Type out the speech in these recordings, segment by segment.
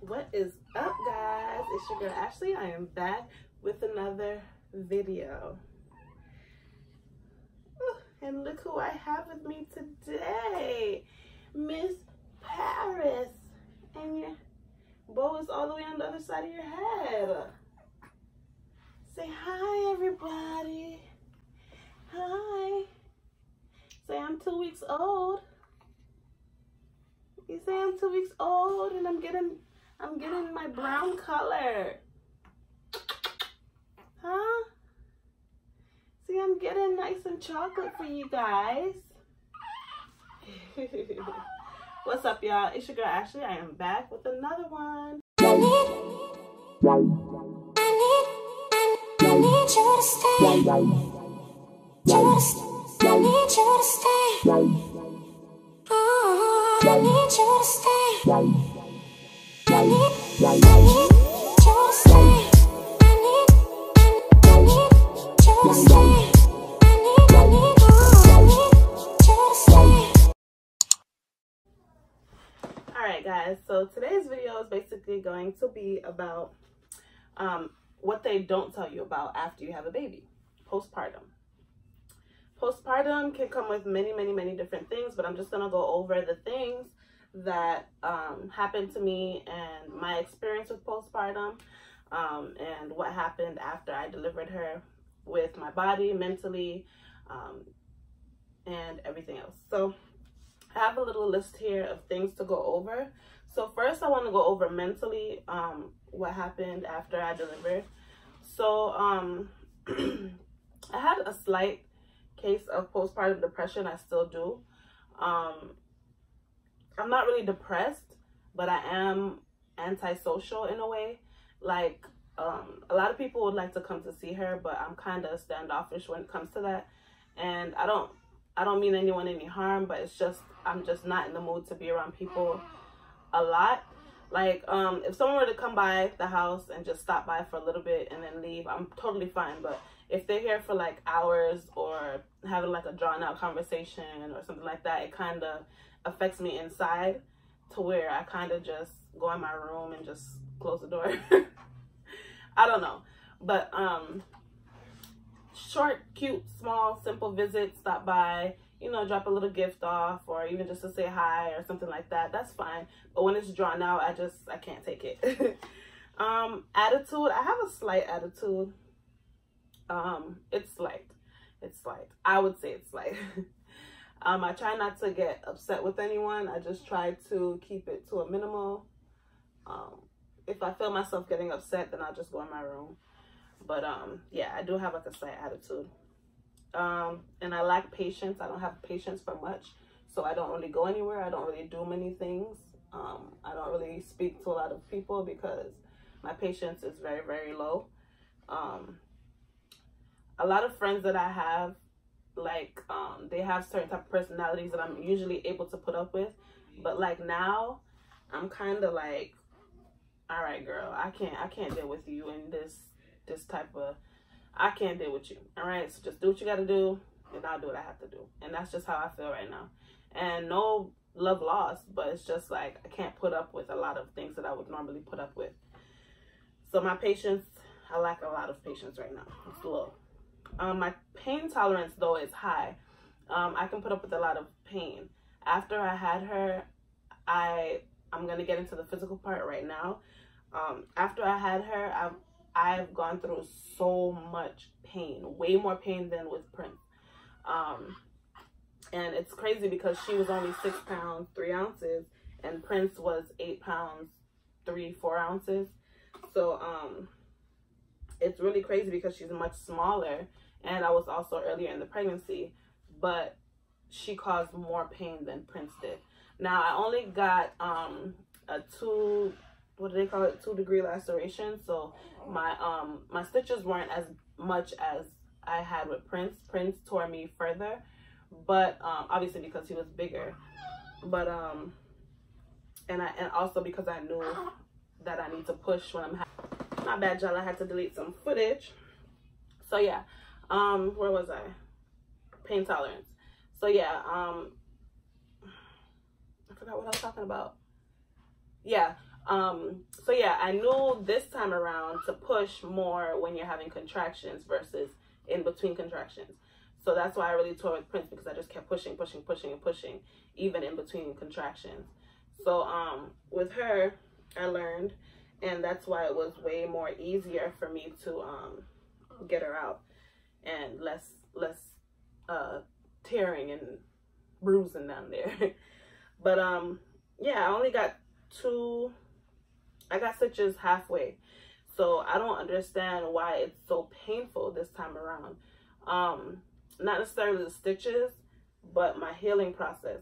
What is up, guys? It's your girl Ashley. I am back with another video. Ooh, and look who I have with me today, Miss Paris. And your bow is all the way on the other side of your head. Say hi, everybody. Hi. Say I'm 2 weeks old. You say I'm 2 weeks old and I'm getting my brown color. Huh? See, I'm getting nice and chocolate for you guys. What's up, y'all? It's your girl Ashley. I am back with another one. I need you to stay. I need you to stay. Oh, I need you to stay. I need you to stay. I need you to stay. I need you to stay. Alright, guys, so today's video is basically going to be about what they don't tell you about after you have a baby. Postpartum. Postpartum can come with many different things, but I'm just going to go over the things that happened to me and my experience with postpartum, and what happened after I delivered her with my body, mentally, and everything else. So I have a little list here of things to go over. So first I want to go over mentally what happened after I delivered. So I had a slight case of postpartum depression. I still do. I'm not really depressed, but I am antisocial in a way. Like a lot of people would like to come to see her, but I'm kind of standoffish when it comes to that. And I don't mean anyone any harm, but it's just I'm just not in the mood to be around people a lot. Like if someone were to come by the house and just stop by for a little bit and then leave, I'm totally fine. But if they're here for like hours or having like a drawn out conversation or something like that, it kind of affects me inside to where I kind of just go in my room and just close the door. I don't know, but short, cute, small, simple visits, stop by, you know, drop a little gift off, or even just to say hi or something like that, that's fine. But when it's drawn out, I can't take it. Attitude, I have a slight attitude. It's slight. I would say it's slight. I try not to get upset with anyone. I just try to keep it to a minimal. If I feel myself getting upset, then I'll just go in my room. But yeah, I do have like a slight attitude. And I lack patience. I don't have patience for much, so I don't really go anywhere. I don't really do many things. I don't really speak to a lot of people because my patience is very low. A lot of friends that I have, like they have certain type of personalities that I'm usually able to put up with, but like now I'm kind of like, all right, girl, I can't deal with you in this type of, I can't deal with you. All right, so just do what you got to do, and I'll do what I have to do. And that's just how I feel right now. And no love lost, but it's just like I can't put up with a lot of things that I would normally put up with. So my patience, I lack a lot of patience right now. It's low. My pain tolerance, though, is high. I can put up with a lot of pain. After I had her, I'm going to get into the physical part right now. After I had her, I've gone through so much pain, way more pain than with Prince. And it's crazy because she was only 6 pounds, 3 ounces, and Prince was 8 pounds, 4 ounces. So, it's really crazy because she's much smaller, and I was also earlier in the pregnancy, but she caused more pain than Prince did. Now, I only got, a 2-degree laceration, so my stitches weren't as much as I had with Prince. Prince tore me further, but obviously because he was bigger, but and also because I knew that I need to push when I'm my bad, y'all, I had to delete some footage. So yeah, where was I? Pain tolerance. So yeah, I forgot what I was talking about. Yeah. So yeah, I knew this time around to push more when you're having contractions versus in between contractions. So that's why I really tore with Prince, because I just kept pushing, even in between contractions. So with her, I learned, and that's why it was way more easier for me to get her out, and less tearing and bruising down there. But yeah, I only got I got stitches halfway, so I don't understand why it's so painful this time around. Not necessarily the stitches, but my healing process.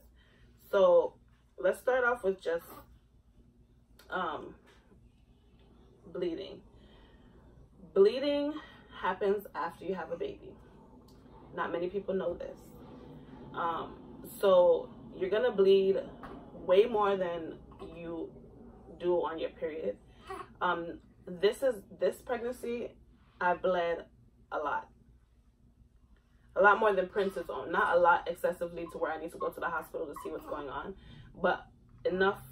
So let's start off with just bleeding. Bleeding happens after you have a baby. Not many people know this. So you're gonna bleed way more than you do on your period. This pregnancy, I bled a lot more than Prince's own. Not a lot excessively to where I need to go to the hospital to see what's going on, but enough,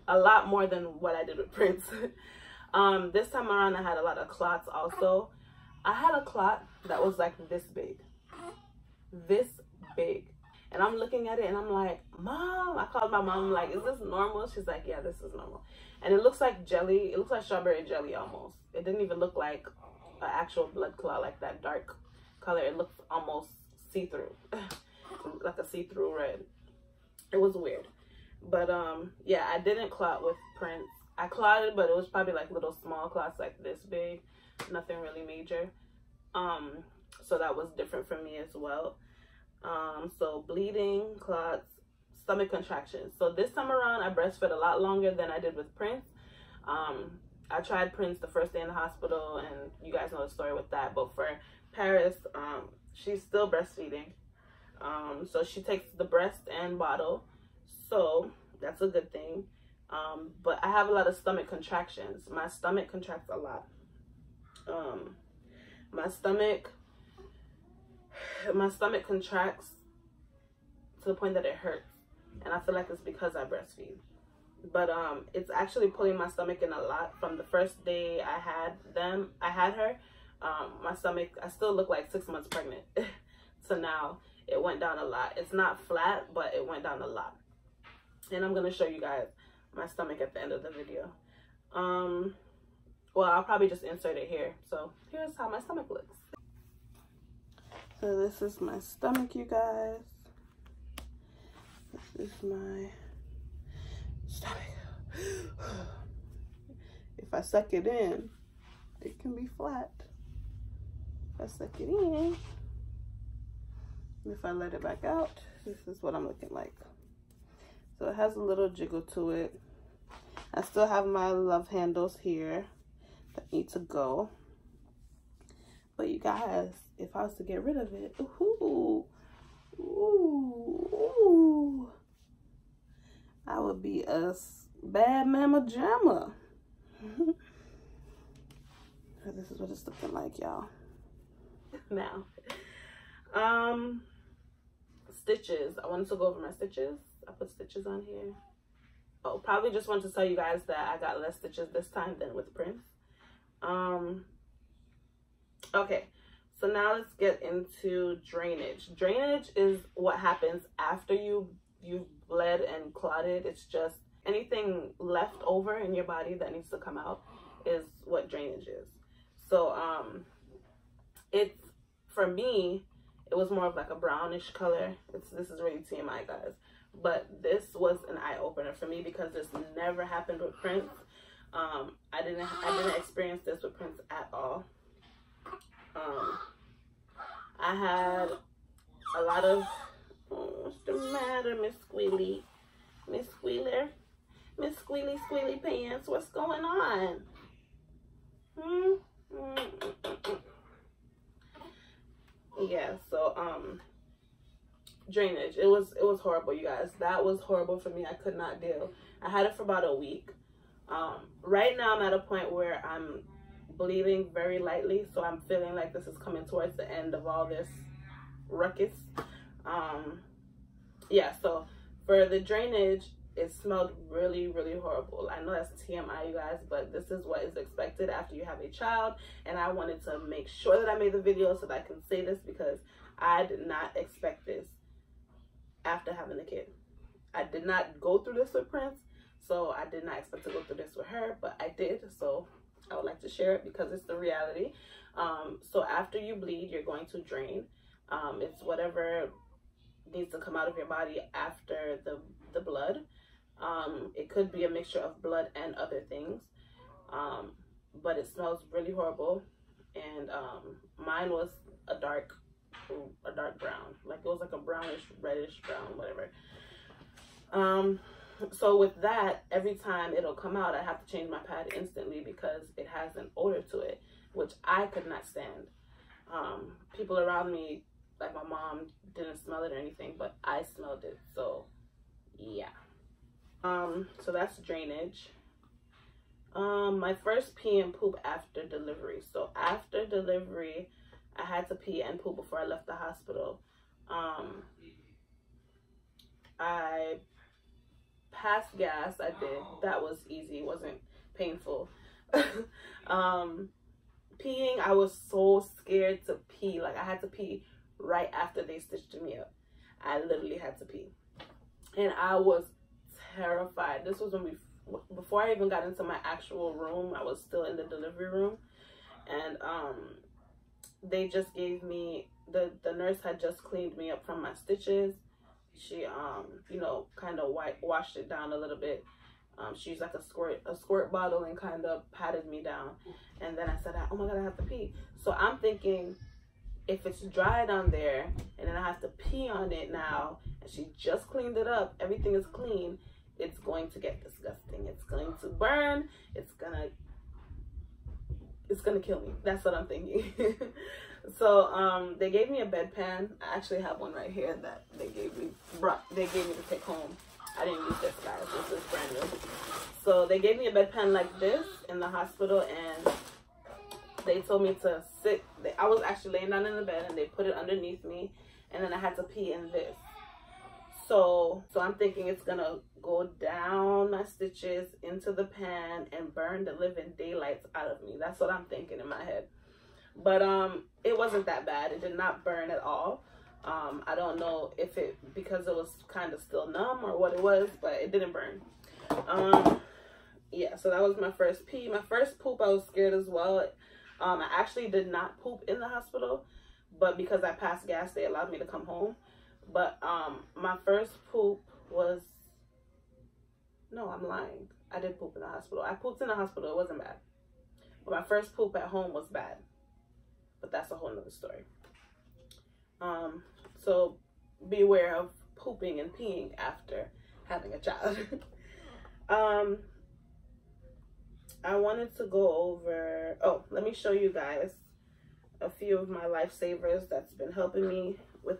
a lot more than what I did with Prince. This time around I had a lot of clots also. I had a clot that was like this big, and I'm looking at it and I'm like, Mom, I called my mom, like, is this normal? She's like, yeah, this is normal. And it looks like jelly. It looks like strawberry jelly almost. It didn't even look like an actual blood clot, like that dark color. It looked almost see-through, like a see-through red. It was weird. But yeah, I didn't clot with Prince. I clotted, but it was probably like little small clots like this big, nothing really major. So that was different for me as well. So bleeding, clots, stomach contractions. So this time around I breastfed a lot longer than I did with Prince. I tried Prince the first day in the hospital, and you guys know the story with that. But for Paris, she's still breastfeeding. So she takes the breast and bottle, so that's a good thing. But I have a lot of stomach contractions. My stomach contracts a lot. My stomach contracts to the point that it hurts, and I feel like it's because I breastfeed. But it's actually pulling my stomach in a lot. From the first day I had her, my stomach, I still look like 6 months pregnant. So now it went down a lot. It's not flat, but it went down a lot. And I'm gonna show you guys my stomach at the end of the video. Well, I'll probably just insert it here. So here's how my stomach looks. So this is my stomach, you guys. This is my stomach. If I suck it in, it can be flat. If I suck it in, if I let it back out, this is what I'm looking like. So it has a little jiggle to it. I still have my love handles here that need to go. But you guys, if I was to get rid of it, ooh, I would be a bad mama jamma. This is what it's looking like, y'all. Now, stitches. I wanted to go over my stitches. I put stitches on here. Oh, probably just want to tell you guys that I got less stitches this time than with Prince. Okay, so now let's get into drainage. Drainage is what happens after you've bled and clotted. It's just anything left over in your body that needs to come out is what drainage is. So it's, for me, it was more of like a brownish color. This is really TMI, guys. But this was an eye-opener for me because this never happened with Prince. I didn't experience this with Prince at all. I had a lot of, what's the matter, Miss Squealy? Miss Squealer? Miss Squealy Squealy Pants, what's going on? Yeah, so drainage, it was horrible, you guys. That was horrible for me. I could not deal. I had it for about a week. Right now I'm at a point where I'm bleeding very lightly, so I'm feeling like this is coming towards the end of all this ruckus. Yeah, so for the drainage, it smelled really, really horrible. I know that's TMI, you guys, but this is what is expected after you have a child. And I wanted to make sure that I made the video so that I can say this, because I did not expect this after having a kid. I did not go through this with Prince, so I did not expect to go through this with her, but I did. So I would like to share it because it's the reality. So after you bleed, you're going to drain. It's whatever needs to come out of your body after the blood. It could be a mixture of blood and other things, but it smells really horrible. And mine was a dark brown, like it was like a brownish, reddish brown, whatever. So with that, every time it'll come out, I have to change my pad instantly because it has an odor to it, which I could not stand. People around me, like my mom, didn't smell it or anything, but I smelled it. So yeah. So that's drainage. My first pee and poop after delivery. So after delivery, I had to pee and poop before I left the hospital. I passed gas. I did. That was easy. It wasn't painful. Peeing, I was so scared to pee. Like, I had to pee right after they stitched me up. I literally had to pee. And I was terrified. This was when before I even got into my actual room. I was still in the delivery room. And they just gave me, the nurse had just cleaned me up from my stitches. She you know, kind of washed it down a little bit. She used like a squirt bottle and kind of patted me down. And then I said, oh my God, I have to pee. So I'm thinking, if it's dry down there and then I have to pee on it now, and she just cleaned it up, everything is clean, it's going to get disgusting. It's going to burn. It's gonna kill me. That's what I'm thinking. So they gave me a bedpan. I actually have one right here that they gave me to take home. I didn't use this, guys. This is brand new. So they gave me a bedpan like this in the hospital, and they told me to sit. I was actually laying down in the bed, and they put it underneath me, and then I had to pee in this. So I'm thinking it's gonna go down my stitches into the pan and burn the living daylights out of me. That's what I'm thinking in my head. But it wasn't that bad. It did not burn at all. I don't know if because it was kind of still numb or what it was, but it didn't burn. Yeah, so that was my first pee. My first poop, I was scared as well. I actually did not poop in the hospital, but because I passed gas, they allowed me to come home. But my first poop was, no, I'm lying. I did poop in the hospital. I pooped in the hospital. It wasn't bad. But my first poop at home was bad. But that's a whole nother story. So beware of pooping and peeing after having a child. I wanted to go over, let me show you guys a few of my lifesavers that's been helping me with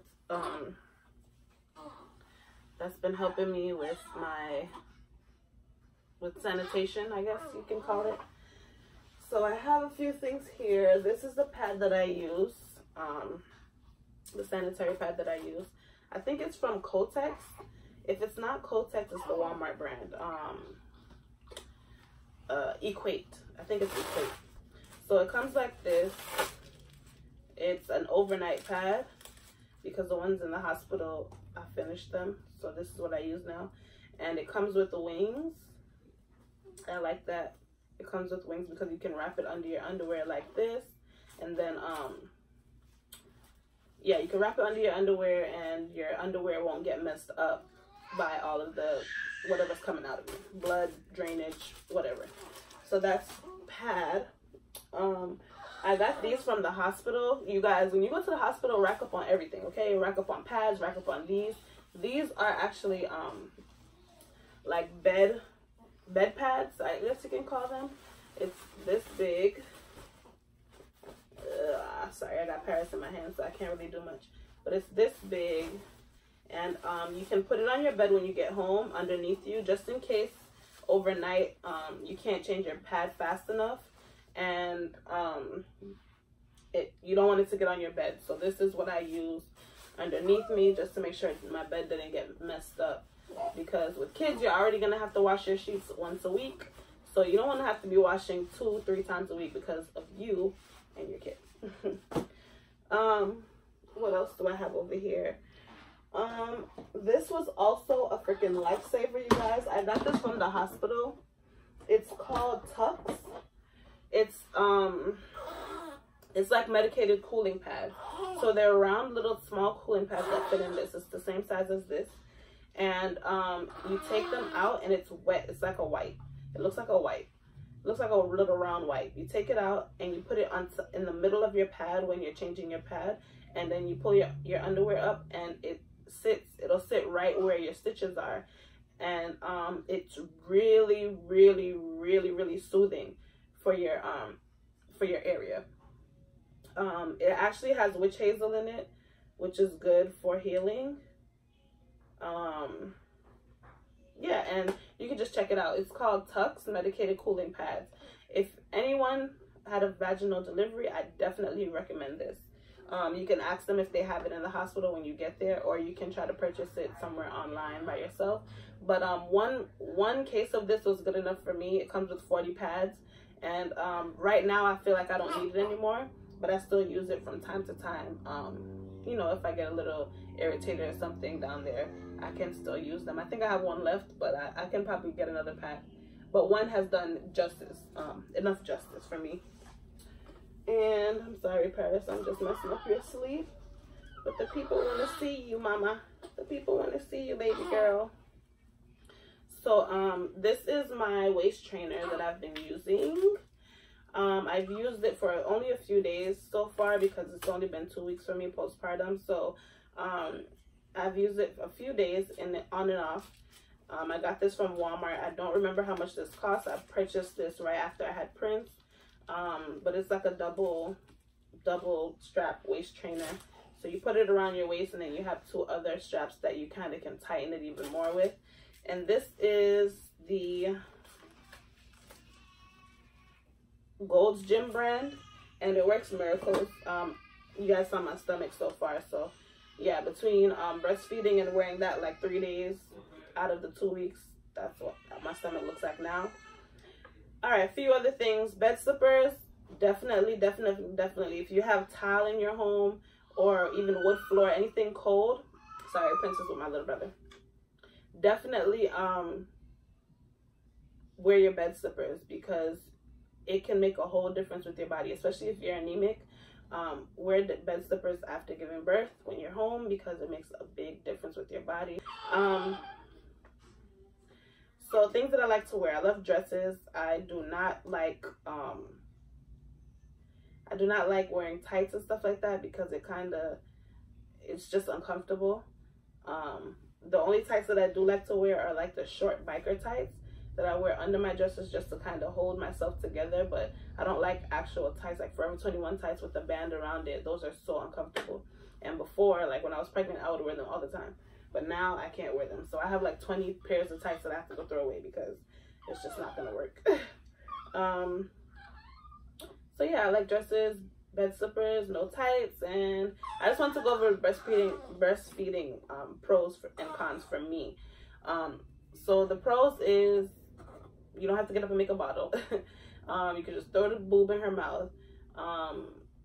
with sanitation, I guess you can call it. So I have a few things here. This is the pad that I use, the sanitary pad that I use. I think it's from Kotex. If it's not Kotex, it's the Walmart brand. Equate. I think it's Equate. So it comes like this. It's an overnight pad because the ones in the hospital, I finished them. So this is what I use now. And it comes with the wings. I like that. It comes with wings because you can wrap it under your underwear like this. And then, yeah, you can wrap it under your underwear and your underwear won't get messed up by all of the, whatever's coming out of it. Blood, drainage, whatever. So that's pad. I got these from the hospital. You guys, when you go to the hospital, rack up on everything, okay? Rack up on pads, rack up on these. These are actually, like bed pads, I guess you can call them. It's this big. Sorry, I got Paris in my hand, so I can't really do much. But it's this big, and you can put it on your bed when you get home underneath you, just in case overnight you can't change your pad fast enough, and you don't want it to get on your bed. So this is what I use underneath me just to make sure my bed didn't get messed up. because with kids, you're already going to have to wash your sheets once a week. So you don't want to have to be washing 2-3 times a week because of you and your kids. What else do I have over here? This was also a freaking lifesaver, you guys. I got this from the hospital. It's called Tux. It's like medicated cooling pad. So they're round little small cooling pads that fit in this. It's the same size as this. And you take them out and it's wet. It's like a wipe. It looks like a wipe. It looks like a little round wipe. You take it out and you put it on in the middle of your pad when you're changing your pad. And then you pull your underwear up and it'll sit right where your stitches are. And it's really, really, really, really soothing for your area. It actually has witch hazel in it, which is good for healing. Yeah, and you can just check it out. It's called Tux Medicated Cooling Pads. If anyone had a vaginal delivery, I definitely recommend this. You can ask them if they have it in the hospital when you get there, or you can try to purchase it somewhere online by yourself. But one case of this was good enough for me. It comes with 40 pads, and right now I feel like I don't need it anymore, but I still use it from time to time. You know, if I get a little irritated or something down there, I can still use them. I think I have one left, but I can probably get another pack. But one has done justice, enough justice for me. And I'm sorry, Paris, I'm just messing up your sleep. But the people want to see you, mama. The people want to see you, baby girl. So this is my waist trainer that I've been using. I've used it for only a few days so far because it's only been 2 weeks for me postpartum. So I've used it a few days on and off. I got this from Walmart. I don't remember how much this cost. I purchased this right after I had Prince. But it's like a double strap waist trainer. So you put it around your waist, and then you have 2 other straps that you kind of can tighten it even more with. And this is the Gold's Gym brand, and it works miracles. You guys saw my stomach so far, so yeah, between breastfeeding and wearing that like 3 days out of the 2 weeks, that's what my stomach looks like now. All right, a few other things. Bed slippers, definitely. If you have tile in your home or even wood floor, anything cold. Sorry, Princess with my little brother. Definitely wear your bed slippers because it can make a whole difference with your body, especially if you're anemic. Wear the bed slippers after giving birth when you're home because it makes a big difference with your body. So things that I like to wear. I love dresses. I do not like wearing tights and stuff like that because it's just uncomfortable. The only tights that I do like to wear are like the short biker tights that I wear under my dresses just to kind of hold myself together. But I don't like actual tights, like Forever 21 tights with a band around it. Those are so uncomfortable. And before, like when I was pregnant, I would wear them all the time. But now I can't wear them. So I have like 20 pairs of tights that I have to go throw away because it's just not going to work. So yeah, I like dresses, bed slippers, no tights. And I just want to go over breastfeeding pros and cons for me. So the pros is you don't have to get up and make a bottle. You can just throw the boob in her mouth.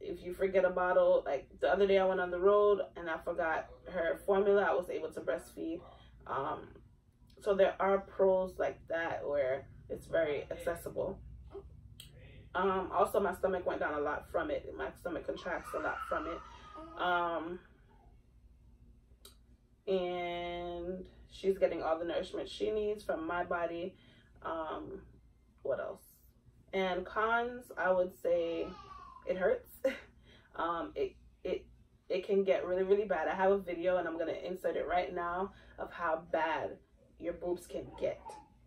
If you forget a bottle, like the other day I went on the road and I forgot her formula, I was able to breastfeed. So there are pros like that where it's very accessible. Also my stomach went down a lot from it. My stomach contracts a lot from it. And she's getting all the nourishment she needs from my body. What else? And cons, I would say it hurts. It can get really, really bad. I have a video and I'm going to insert it right now of how bad your boobs can get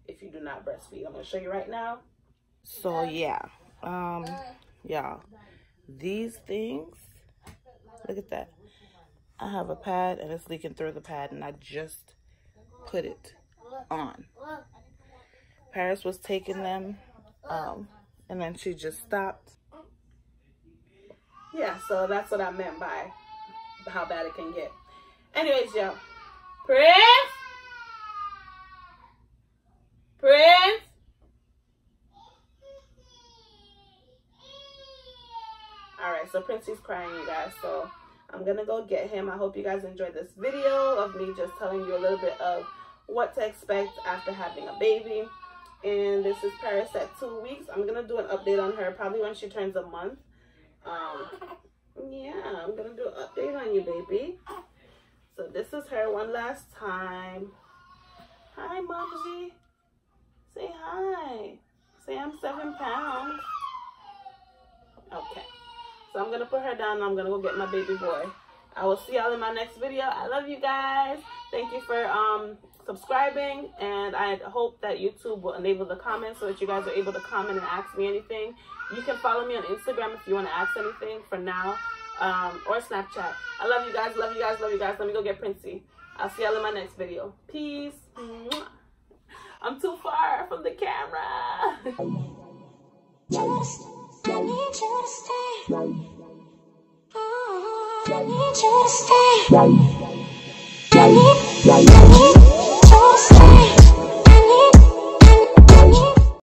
if you do not breastfeed. I'm going to show you right now. So yeah, y'all, these things, look at that. I have a pad and it's leaking through the pad and I just put it on. Paris was taking them and then she just stopped. Yeah, so that's what I meant by how bad it can get. Anyways, y'all, Prince, so Princey's crying, you guys. So I'm gonna go get him. I hope you guys enjoyed this video of me just telling you a little bit of what to expect after having a baby. And this is Paris at 2 weeks. I'm gonna do an update on her probably when she turns a month. Yeah, I'm gonna do an update on you, baby. So this is her one last time. Hi, Mumsy. Say hi. Say I'm 7 pounds. Okay. So I'm gonna put her down and I'm gonna go get my baby boy. I will see y'all in my next video. I love you guys. Thank you for subscribing, and I hope that YouTube will enable the comments so that you guys are able to comment and ask me anything. You can follow me on Instagram if you want to ask anything for now, or Snapchat. I love you guys, love you guys, love you guys. Let me go get Princey. I'll see y'all in my next video. Peace. I'm too far from the camera. Just, I need you to stay. I need you to stay. I need